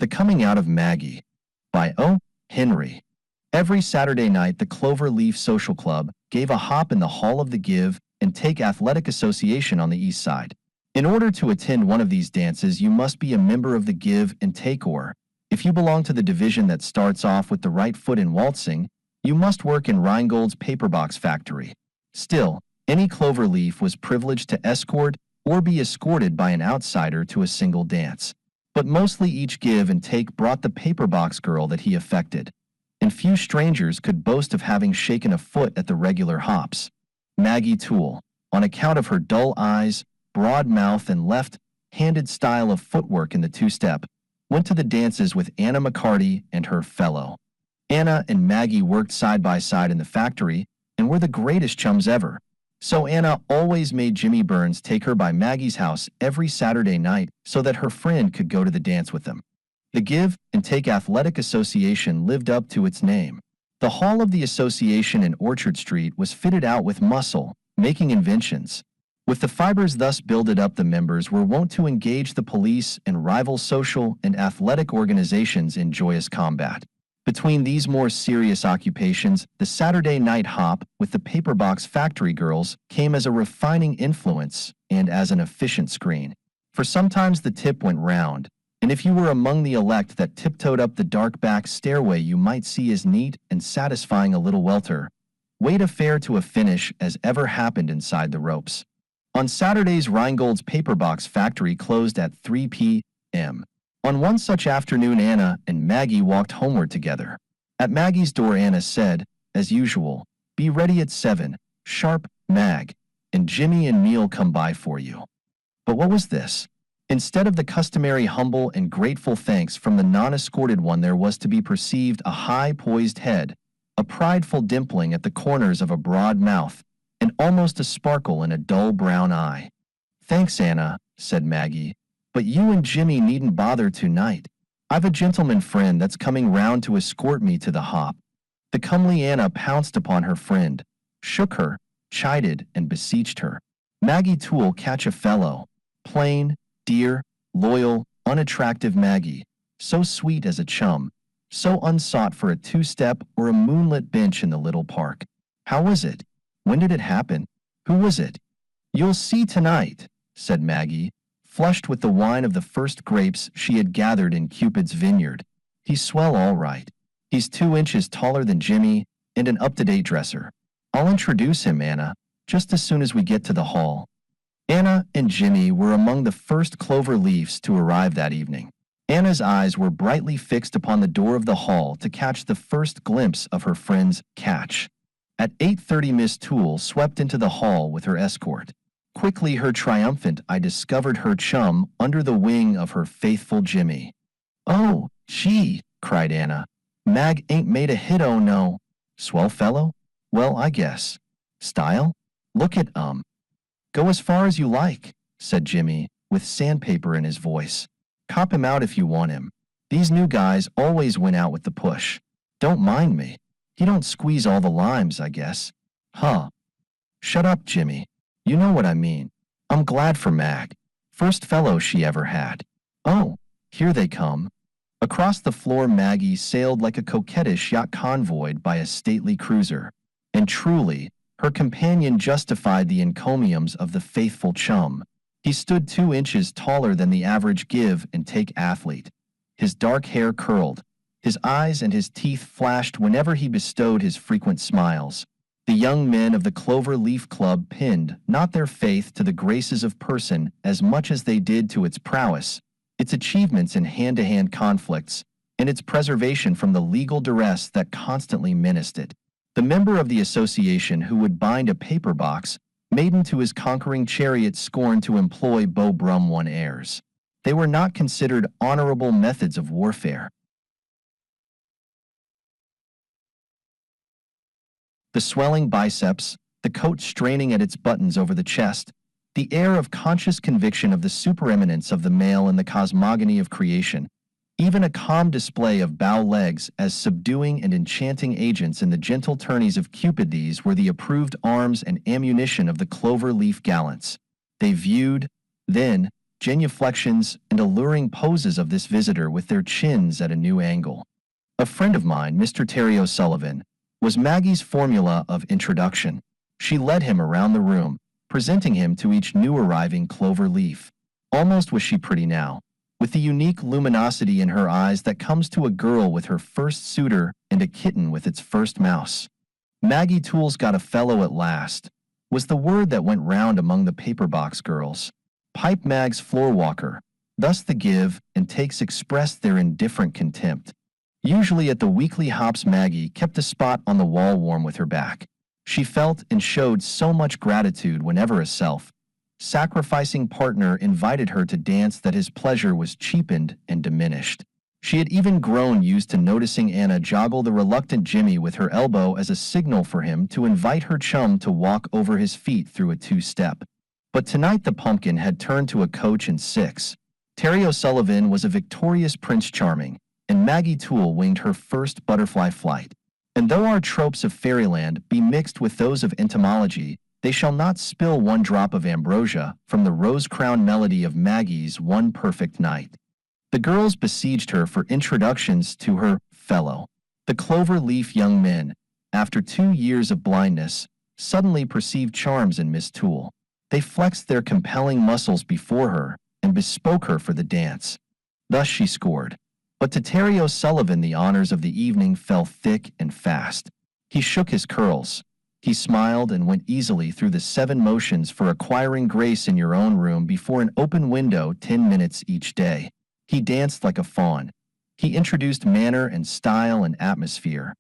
The Coming Out of Maggie by O. Henry. Every Saturday night, the Clover Leaf Social Club gave a hop in the Hall of the Give and Take Athletic Association on the East Side. In order to attend one of these dances, you must be a member of the Give and Take, or, if you belong to the division that starts off with the right foot in waltzing, you must work in Rhinegold's paperbox factory. Still, any Clover Leaf was privileged to escort or be escorted by an outsider to a single dance. But mostly each Give and Take brought the paperbox girl that he affected, and few strangers could boast of having shaken a foot at the regular hops. Maggie Toole, on account of her dull eyes, broad mouth, and left-handed style of footwork in the two-step, went to the dances with Anna McCarty and her fellow. Anna and Maggie worked side by side in the factory and were the greatest chums ever. So Anna always made Jimmy Burns take her by Maggie's house every Saturday night so that her friend could go to the dance with them. The Give and Take Athletic Association lived up to its name. The hall of the association in Orchard Street was fitted out with muscle-making inventions. With the fibers thus builded up, the members were wont to engage the police and rival social and athletic organizations in joyous combat. Between these more serious occupations, the Saturday night hop with the paperbox factory girls came as a refining influence and as an efficient screen. For sometimes the tip went round, and if you were among the elect that tiptoed up the dark back stairway, you might see as neat and satisfying a little welter-weight affair to a finish as ever happened inside the ropes. On Saturdays, Rhinegold's paperbox factory closed at 3 p.m. On one such afternoon, Anna and Maggie walked homeward together. At Maggie's door, Anna said, as usual, "Be ready at 7, sharp, Mag, and Jimmy and me'll come by for you." But what was this? Instead of the customary humble and grateful thanks from the non-escorted one, there was to be perceived a high-poised head, a prideful dimpling at the corners of a broad mouth, and almost a sparkle in a dull brown eye. "Thanks, Anna," said Maggie, "but you and Jimmy needn't bother tonight. I've a gentleman friend that's coming round to escort me to the hop." The comely Anna pounced upon her friend, shook her, chided, and beseeched her. Maggie Toole catch a fellow. Plain, dear, loyal, unattractive Maggie, so sweet as a chum, so unsought for a two-step or a moonlit bench in the little park. How was it? When did it happen? Who was it? "You'll see tonight," said Maggie, flushed with the wine of the first grapes she had gathered in Cupid's vineyard. "He's swell all right. He's 2 inches taller than Jimmy and an up-to-date dresser. I'll introduce him, Anna, just as soon as we get to the hall." Anna and Jimmy were among the first Clover Leafs to arrive that evening. Anna's eyes were brightly fixed upon the door of the hall to catch the first glimpse of her friend's catch. At 8:30, Miss Toole swept into the hall with her escort. Quickly, her triumphant eye discovered her chum under the wing of her faithful Jimmy. "Oh, gee," cried Anna. "Mag ain't made a hit, oh no." "Swell fellow? Well, I guess. Style? Look at Go as far as you like," said Jimmy, with sandpaper in his voice. "Cop him out if you want him. These new guys always win out with the push. Don't mind me. He don't squeeze all the limes, I guess." "Huh." "Shut up, Jimmy. You know what I mean. I'm glad for Mag. First fellow she ever had. Oh, here they come." Across the floor, Maggie sailed like a coquettish yacht convoyed by a stately cruiser. And truly, her companion justified the encomiums of the faithful chum. He stood 2 inches taller than the average Give and Take athlete. His dark hair curled. His eyes and his teeth flashed whenever he bestowed his frequent smiles. The young men of the Clover Leaf Club pinned not their faith to the graces of person as much as they did to its prowess, its achievements in hand-to-hand conflicts, and its preservation from the legal duress that constantly menaced it. The member of the association who would bind a paper box maiden to his conquering chariot scorned to employ beau one airs. They were not considered honorable methods of warfare. The swelling biceps, the coat straining at its buttons over the chest, the air of conscious conviction of the supereminence of the male in the cosmogony of creation, even a calm display of bow legs as subduing and enchanting agents in the gentle tourneys of Cupid, these were the approved arms and ammunition of the Clover Leaf gallants. They viewed, then, genuflections, and alluring poses of this visitor with their chins at a new angle. A friend of mine, Mr. Terry O'Sullivan, was Maggie's formula of introduction. She led him around the room, presenting him to each new arriving Clover Leaf. Almost was she pretty now, with the unique luminosity in her eyes that comes to a girl with her first suitor and a kitten with its first mouse. Maggie Toole's got a fellow at last, was the word that went round among the paperbox girls. Pipe Mag's floor walker, thus the give and takes expressed their indifferent contempt. Usually at the weekly hops, Maggie kept a spot on the wall warm with her back. She felt and showed so much gratitude whenever a self-sacrificing partner invited her to dance that his pleasure was cheapened and diminished. She had even grown used to noticing Anna joggle the reluctant Jimmy with her elbow as a signal for him to invite her chum to walk over his feet through a two-step. But tonight the pumpkin had turned to a coach and six. Terry O'Sullivan was a victorious Prince Charming, and Maggie Toole winged her first butterfly flight. And though our tropes of fairyland be mixed with those of entomology, they shall not spill one drop of ambrosia from the rose-crowned melody of Maggie's One Perfect Night. The girls besieged her for introductions to her fellow. The Clover Leaf young men, after 2 years of blindness, suddenly perceived charms in Miss Toole. They flexed their compelling muscles before her and bespoke her for the dance. Thus she scored. But to Terry O'Sullivan the honors of the evening fell thick and fast. He shook his curls. He smiled and went easily through the 7 motions for acquiring grace in your own room before an open window 10 minutes each day. He danced like a faun. He introduced manner and style and atmosphere.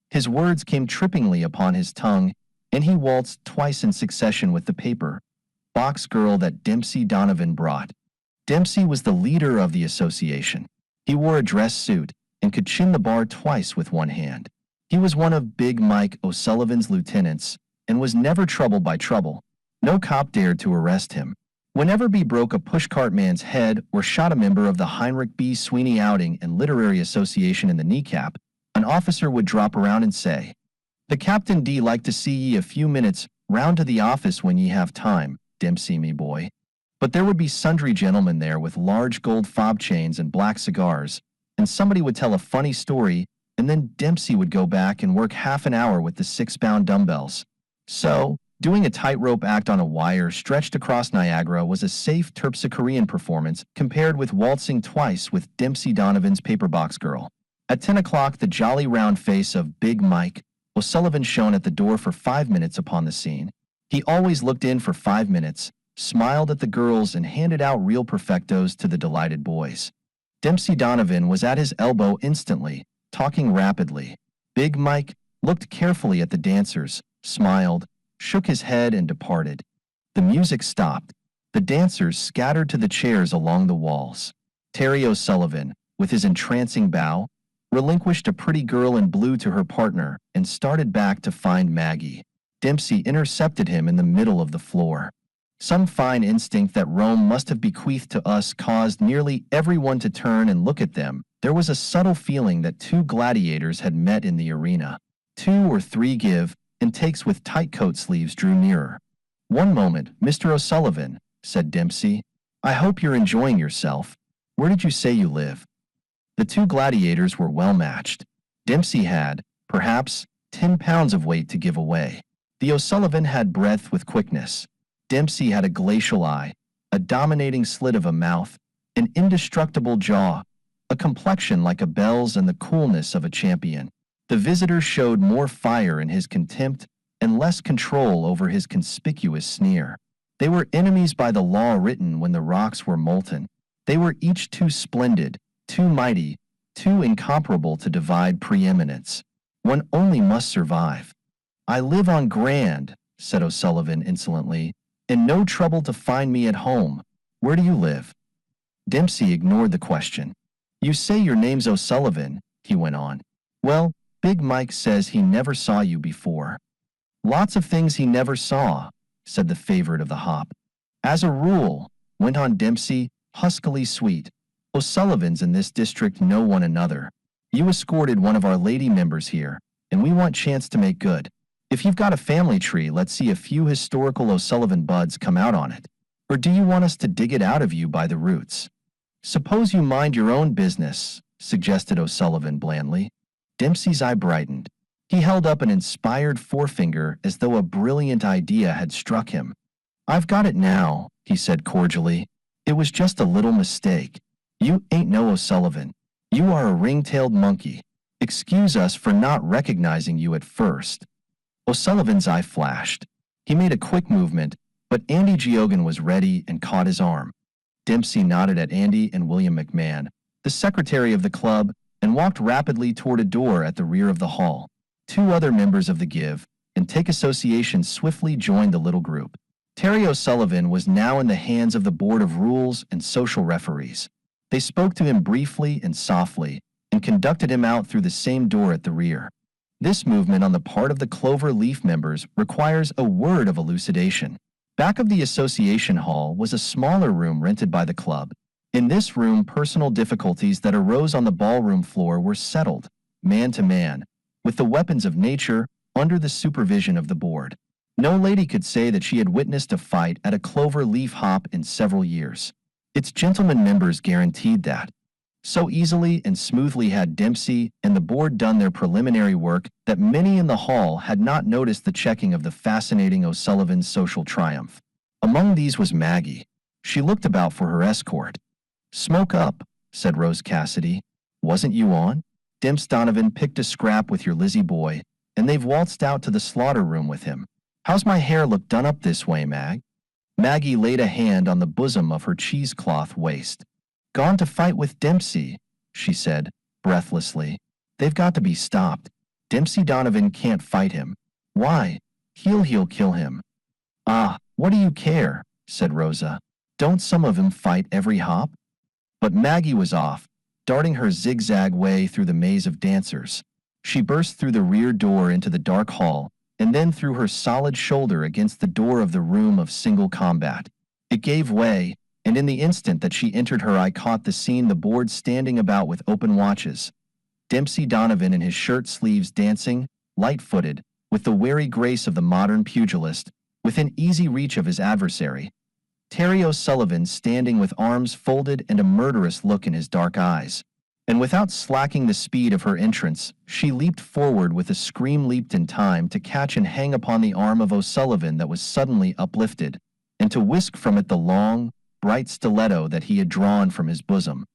His words came trippingly upon his tongue, and he waltzed twice in succession with the paper box girl that Dempsey Donovan brought. Dempsey was the leader of the association. He wore a dress suit and could chin the bar twice with one hand. He was one of Big Mike O'Sullivan's lieutenants and was never troubled by trouble. No cop dared to arrest him. Whenever B broke a pushcart man's head or shot a member of the Heinrich B. Sweeney Outing and Literary Association in the kneecap, an officer would drop around and say, "The Captain D like to see ye a few minutes round to the office when ye have time, Dempsey me boy." But there would be sundry gentlemen there with large gold fob chains and black cigars, and somebody would tell a funny story, and then Dempsey would go back and work half an hour with the 6-pound dumbbells. So, doing a tightrope act on a wire stretched across Niagara was a safe terpsichorean performance compared with waltzing twice with Dempsey Donovan's paperbox girl. At 10 o'clock, the jolly round face of Big Mike O'Sullivan shone at the door for 5 minutes upon the scene. He always looked in for 5 minutes, smiled at the girls, and handed out real perfectos to the delighted boys. Dempsey Donovan was at his elbow instantly, talking rapidly. Big Mike looked carefully at the dancers, smiled, shook his head, and departed. The music stopped. The dancers scattered to the chairs along the walls. Terry O'Sullivan, with his entrancing bow, relinquished a pretty girl in blue to her partner and started back to find Maggie. Dempsey intercepted him in the middle of the floor. Some fine instinct that Rome must have bequeathed to us caused nearly everyone to turn and look at them. There was a subtle feeling that 2 gladiators had met in the arena. 2 or 3 give and takes with tight coat sleeves drew nearer. "One moment, Mr. O'Sullivan," said Dempsey. "I hope you're enjoying yourself. Where did you say you live?" The 2 gladiators were well matched. Dempsey had, perhaps, 10 pounds of weight to give away. The O'Sullivan had breadth with quickness. Dempsey had a glacial eye, a dominating slit of a mouth, an indestructible jaw, a complexion like a belle's, and the coolness of a champion. The visitor showed more fire in his contempt and less control over his conspicuous sneer. They were enemies by the law written when the rocks were molten. They were each too splendid, too mighty, too incomparable to divide preeminence. One only must survive. "I live on Grand," said O'Sullivan insolently, "and no trouble to find me at home. Where do you live?" Dempsey ignored the question. "You say your name's O'Sullivan," he went on. "Well, Big Mike says he never saw you before." "Lots of things he never saw," said the favorite of the hop. "As a rule," went on Dempsey, huskily sweet, "O'Sullivans in this district know one another. You escorted one of our lady members here, and we want chance to make good. If you've got a family tree, let's see a few historical O'Sullivan buds come out on it." Or do you want us to dig it out of you by the roots? Suppose you mind your own business, suggested O'Sullivan blandly. Dempsey's eye brightened. He held up an inspired forefinger as though a brilliant idea had struck him. I've got it now, he said cordially. It was just a little mistake. You ain't no O'Sullivan. You are a ring-tailed monkey. Excuse us for not recognizing you at first. O'Sullivan's eye flashed. He made a quick movement, but Andy Geoghegan was ready and caught his arm. Dempsey nodded at Andy and William McMahon, the secretary of the club, and walked rapidly toward a door at the rear of the hall. Two other members of the Give and Take Association swiftly joined the little group. Terry O'Sullivan was now in the hands of the Board of Rules and Social Referees. They spoke to him briefly and softly and conducted him out through the same door at the rear. This movement on the part of the Clover Leaf members requires a word of elucidation. Back of the association hall was a smaller room rented by the club. In this room, personal difficulties that arose on the ballroom floor were settled, man to man, with the weapons of nature under the supervision of the board. No lady could say that she had witnessed a fight at a Clover Leaf hop in several years. Its gentlemen members guaranteed that. So easily and smoothly had Dempsey and the board done their preliminary work that many in the hall had not noticed the checking of the fascinating O'Sullivan's social triumph. Among these was Maggie. She looked about for her escort. "Smoke up," said Rose Cassidy. "Wasn't you on? Demps Donovan picked a scrap with your Lizzie boy, and they've waltzed out to the slaughter room with him. How's my hair look done up this way, Mag?" Maggie laid a hand on the bosom of her cheesecloth waist. "Gone to fight with Dempsey," she said, breathlessly. "They've got to be stopped. Dempsey Donovan can't fight him. Why? He'll kill him." "Ah, what do you care?" said Rosa. "Don't some of 'em fight every hop?" But Maggie was off, darting her zigzag way through the maze of dancers. She burst through the rear door into the dark hall, and then threw her solid shoulder against the door of the room of single combat. It gave way, and in the instant that she entered her eye caught the scene, the board standing about with open watches. Dempsey Donovan in his shirt sleeves dancing, light-footed, with the wary grace of the modern pugilist, within easy reach of his adversary. Terry O'Sullivan standing with arms folded and a murderous look in his dark eyes. And without slacking the speed of her entrance, she leaped forward with a scream, leaped in time to catch and hang upon the arm of O'Sullivan that was suddenly uplifted, and to whisk from it the long, bright stiletto that he had drawn from his bosom.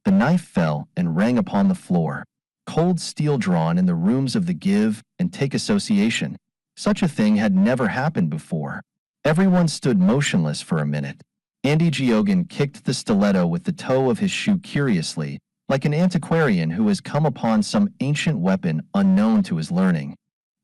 The knife fell and rang upon the floor. Cold steel drawn in the rooms of the Give and Take Association. Such a thing had never happened before. Everyone stood motionless for a minute. Andy Geoghegan kicked the stiletto with the toe of his shoe curiously, like an antiquarian who has come upon some ancient weapon unknown to his learning.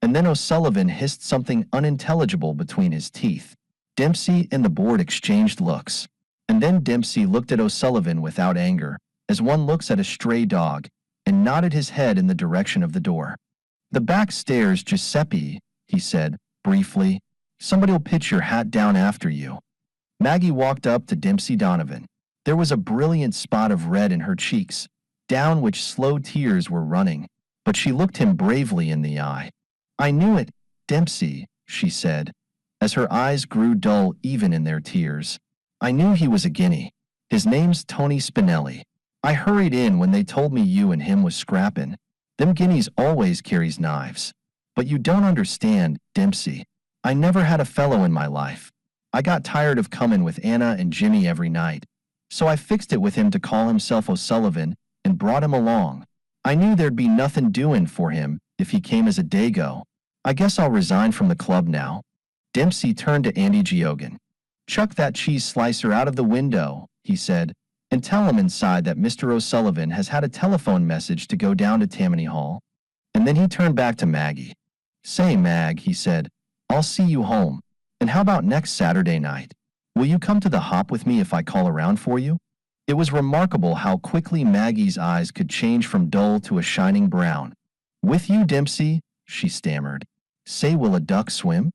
And then O'Sullivan hissed something unintelligible between his teeth. Dempsey and the board exchanged looks. And then Dempsey looked at O'Sullivan without anger, as one looks at a stray dog, and nodded his head in the direction of the door. "The back stairs, Giuseppe," he said, briefly. "Somebody'll pitch your hat down after you." Maggie walked up to Dempsey Donovan. There was a brilliant spot of red in her cheeks, down which slow tears were running, but she looked him bravely in the eye. "I knew it, Dempsey," she said, as her eyes grew dull even in their tears. "I knew he was a guinea. His name's Tony Spinelli. I hurried in when they told me you and him was scrappin'. Them guineas always carries knives. But you don't understand, Dempsey. I never had a fellow in my life. I got tired of comin' with Anna and Jimmy every night, so I fixed it with him to call himself O'Sullivan and brought him along. I knew there'd be nothin' doin' for him if he came as a dago. I guess I'll resign from the club now." Dempsey turned to Andy Geoghegan. "Chuck that cheese slicer out of the window," he said, "and tell him inside that Mr. O'Sullivan has had a telephone message to go down to Tammany Hall." And then he turned back to Maggie. "Say, Mag," he said, "I'll see you home. And how about next Saturday night? Will you come to the hop with me if I call around for you?" It was remarkable how quickly Maggie's eyes could change from dull to a shining brown. "With you, Dempsey?" she stammered. "Say, will a duck swim?"